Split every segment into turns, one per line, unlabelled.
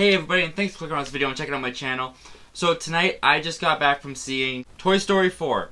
Hey everybody, and thanks for clicking on this video and checking out my channel. So tonight, I just got back from seeing Toy Story 4,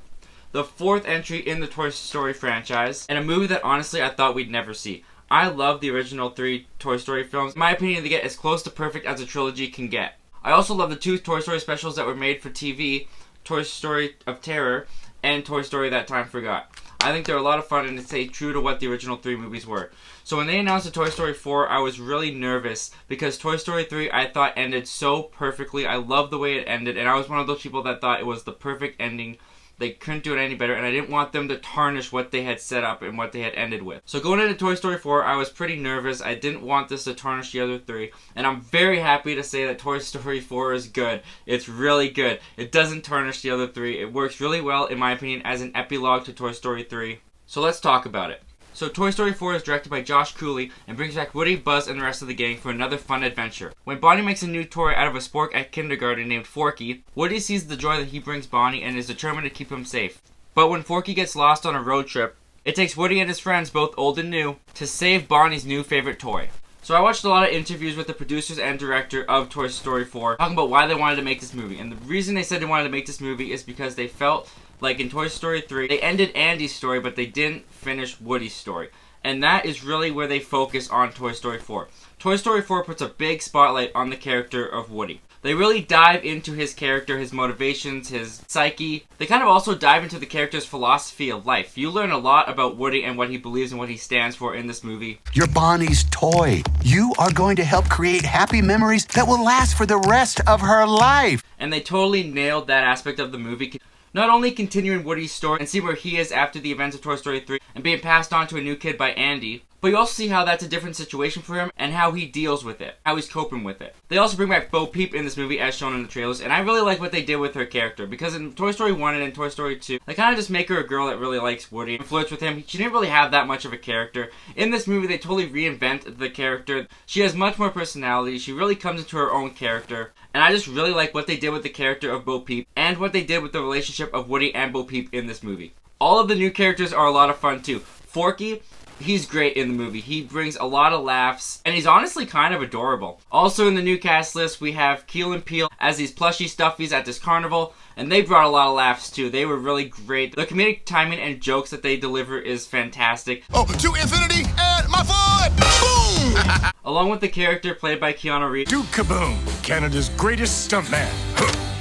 the fourth entry in the Toy Story franchise, and a movie that honestly I thought we'd never see. I love the original 3 Toy Story films. In my opinion, they get as close to perfect as a trilogy can get. I also love the 2 Toy Story specials that were made for TV, Toy Story of Terror, and Toy Story That Time Forgot. I think they're a lot of fun and they stay true to what the original 3 movies were. So when they announced the Toy Story 4, I was really nervous because Toy Story 3 I thought ended so perfectly. I loved the way it ended, and I was one of those people that thought it was the perfect ending. They couldn't do it any better, and I didn't want them to tarnish what they had set up and what they had ended with. So going into Toy Story 4, I was pretty nervous. I didn't want this to tarnish the other 3, and I'm very happy to say that Toy Story 4 is good. It's really good. It doesn't tarnish the other 3. It works really well, in my opinion, as an epilogue to Toy Story 3. So let's talk about it. So Toy Story 4 is directed by Josh Cooley and brings back Woody, Buzz, and the rest of the gang for another fun adventure. When Bonnie makes a new toy out of a spork at kindergarten named Forky, Woody sees the joy that he brings Bonnie and is determined to keep him safe. But when Forky gets lost on a road trip, it takes Woody and his friends, both old and new, to save Bonnie's new favorite toy. So I watched a lot of interviews with the producers and director of Toy Story 4 talking about why they wanted to make this movie. And the reason they said they wanted to make this movie is because they felt like in Toy Story 3, they ended Andy's story, but they didn't finish Woody's story. And that is really where they focus on Toy Story 4. Toy Story 4 puts a big spotlight on the character of Woody. They really dive into his character, his motivations, his psyche. They kind of also dive into the character's philosophy of life. You learn a lot about Woody and what he believes and what he stands for in this movie.
You're Bonnie's toy. You are going to help create happy memories that will last for the rest of her life.
And they totally nailed that aspect of the movie. Not only continuing Woody's story and see where he is after the events of Toy Story 3 and being passed on to a new kid by Andy, but you also see how that's a different situation for him and how he deals with it, how he's coping with it. They also bring back Bo Peep in this movie as shown in the trailers, and I really like what they did with her character because in Toy Story 1 and in Toy Story 2, they kind of just make her a girl that really likes Woody and flirts with him. She didn't really have that much of a character. In this movie, they totally reinvent the character. She has much more personality. She really comes into her own character. And I just really like what they did with the character of Bo Peep and what they did with the relationship of Woody and Bo Peep in this movie. All of the new characters are a lot of fun too. Forky, he's great in the movie. He brings a lot of laughs, and he's honestly kind of adorable. Also in the new cast list, we have Keel and Peele as these plushy stuffies at this carnival, and they brought a lot of laughs too. They were really great. The comedic timing and jokes that they deliver is fantastic.
Oh, to infinity and my foot! Boom!
Along with the character played by Keanu Reeves.
Duke Kaboom, Canada's greatest stuntman.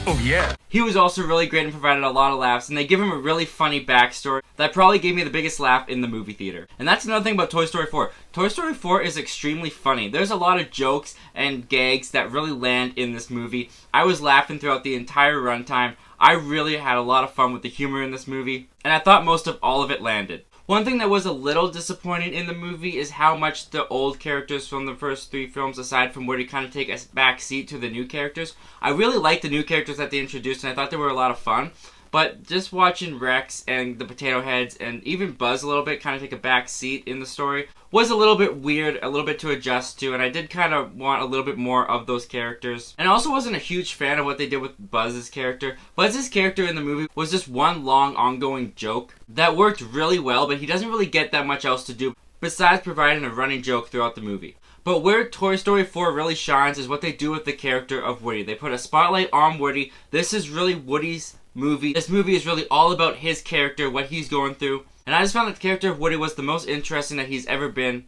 Oh yeah.
He was also really great and provided a lot of laughs, and they give him a really funny backstory that probably gave me the biggest laugh in the movie theater. And that's another thing about Toy Story 4. Toy Story 4 is extremely funny. There's a lot of jokes and gags that really land in this movie. I was laughing throughout the entire runtime. I really had a lot of fun with the humor in this movie, and I thought most of all of it landed. One thing that was a little disappointing in the movie is how much the old characters from the first 3 films, aside from Woody, kind of take a back seat to the new characters. I really liked the new characters that they introduced, and I thought they were a lot of fun. But just watching Rex and the Potato Heads and even Buzz a little bit kind of take a back seat in the story was a little bit weird, a little bit to adjust to, and I did kind of want a little bit more of those characters. And I also wasn't a huge fan of what they did with Buzz's character. Buzz's character in the movie was just one long ongoing joke that worked really well, but he doesn't really get that much else to do besides providing a running joke throughout the movie. But where Toy Story 4 really shines is what they do with the character of Woody. They put a spotlight on Woody. This is really Woody's movie. This movie is really all about his character, what he's going through. And I just found that the character of Woody was the most interesting that he's ever been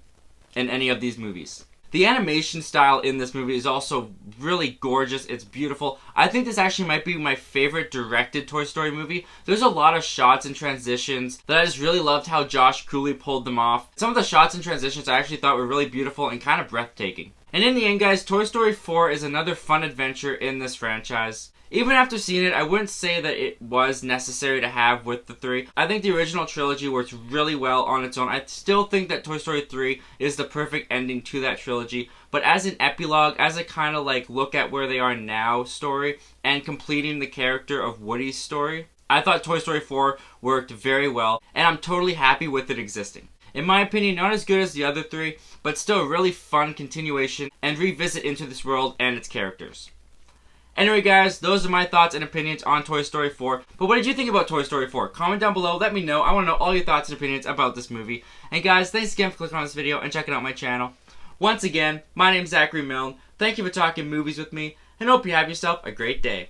in any of these movies. The animation style in this movie is also really gorgeous. It's beautiful. I think this actually might be my favorite directed Toy Story movie. There's a lot of shots and transitions that I just really loved how Josh Cooley pulled them off. Some of the shots and transitions I actually thought were really beautiful and kind of breathtaking. And in the end, guys, Toy Story 4 is another fun adventure in this franchise. Even after seeing it, I wouldn't say that it was necessary to have with the 3. I think the original trilogy works really well on its own. I still think that Toy Story 3 is the perfect ending to that trilogy. But as an epilogue, as a kind of like look at where they are now story, and completing the character of Woody's story, I thought Toy Story 4 worked very well, and I'm totally happy with it existing. In my opinion, not as good as the other 3, but still a really fun continuation and revisit into this world and its characters. Anyway guys, those are my thoughts and opinions on Toy Story 4. But what did you think about Toy Story 4? Comment down below, let me know. I want to know all your thoughts and opinions about this movie. And guys, thanks again for clicking on this video and checking out my channel. Once again, my name is Zachary Milne. Thank you for talking movies with me, and hope you have yourself a great day.